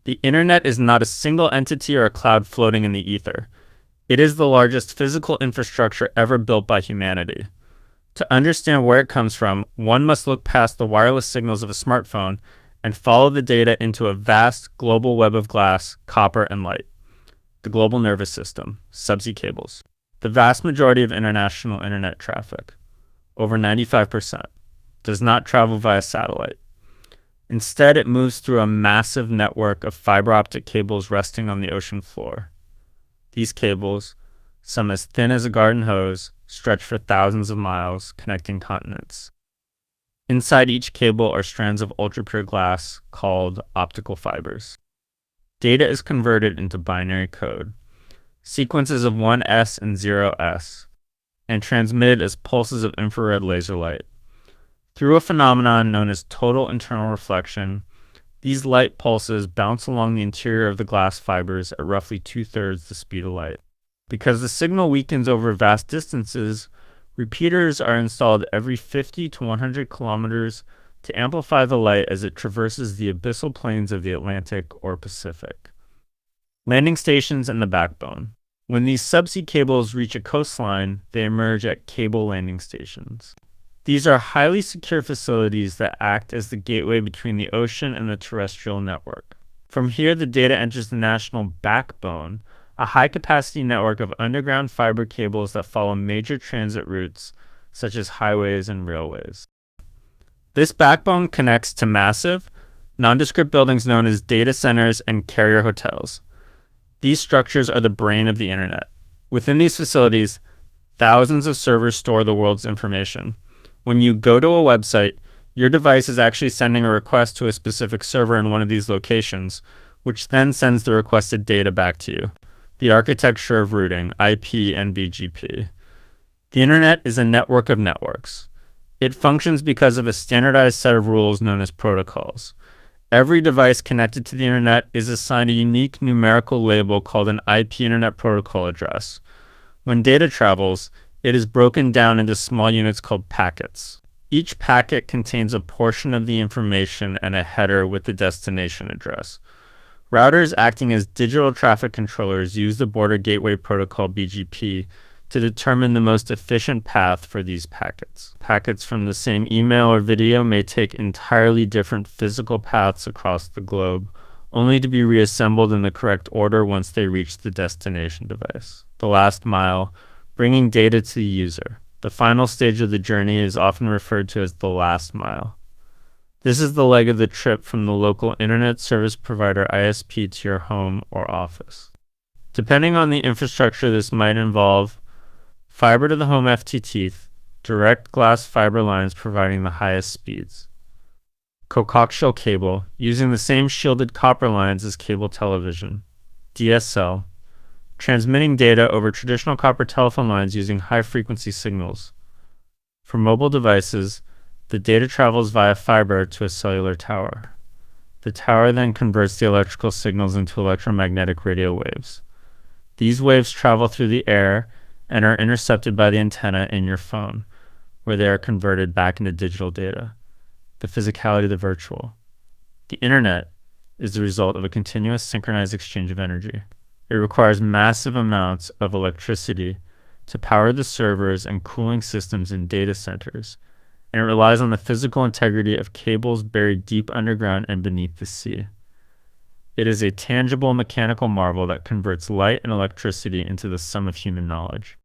The internet is not a single entity or a cloud floating in the ether. It is the largest physical infrastructure ever built by humanity. To understand where it comes from, one must look past the wireless signals of a smartphone and follow the data into a vast global web of glass, copper, and light. The global nervous system, subsea cables. The vast majority of international internet traffic, over 95%, does not travel via satellite. Instead, it moves through a massive network of fiber optic cables resting on the ocean floor. These cables, some as thin as a garden hose, stretch for thousands of miles, connecting continents. Inside each cable are strands of ultra-pure glass called optical fibers. Data is converted into binary code, sequences of 1S and 0S, and transmitted as pulses of infrared laser light. Through a phenomenon known as total internal reflection, these light pulses bounce along the interior of the glass fibers at roughly 2/3 the speed of light. Because the signal weakens over vast distances, repeaters are installed every 50 to 100 kilometers to amplify the light as it traverses the abyssal plains of the Atlantic or Pacific. Landing stations and the backbone. When these subsea cables reach a coastline, they emerge at cable landing stations. These are highly secure facilities that act as the gateway between the ocean and the terrestrial network. From here, the data enters the national backbone, a high-capacity network of underground fiber cables that follow major transit routes, such as highways and railways. This backbone connects to massive, nondescript buildings known as data centers and carrier hotels. These structures are the brain of the internet. Within these facilities, thousands of servers store the world's information. When you go to a website, your device is actually sending a request to a specific server in one of these locations, which then sends the requested data back to you. The architecture of routing, IP and BGP. The internet is a network of networks. It functions because of a standardized set of rules known as protocols. Every device connected to the internet is assigned a unique numerical label called an IP Internet Protocol address. When data travels, it is broken down into small units called packets. Each packet contains a portion of the information and a header with the destination address. Routers acting as digital traffic controllers use the Border Gateway Protocol BGP to determine the most efficient path for these packets. Packets from the same email or video may take entirely different physical paths across the globe, only to be reassembled in the correct order once they reach the destination device. The last mile, bringing data to the user. The final stage of the journey is often referred to as the last mile. This is the leg of the trip from the local internet service provider ISP to your home or office. Depending on the infrastructure, this might involve fiber to the home FTTH, direct glass fiber lines providing the highest speeds. Coaxial cable, using the same shielded copper lines as cable television. DSL, transmitting data over traditional copper telephone lines using high-frequency signals. For mobile devices, the data travels via fiber to a cellular tower. The tower then converts the electrical signals into electromagnetic radio waves. These waves travel through the air and are intercepted by the antenna in your phone, where they are converted back into digital data. The physicality of the virtual. The internet is the result of a continuous synchronized exchange of energy. It requires massive amounts of electricity to power the servers and cooling systems in data centers, and it relies on the physical integrity of cables buried deep underground and beneath the sea. It is a tangible mechanical marvel that converts light and electricity into the sum of human knowledge.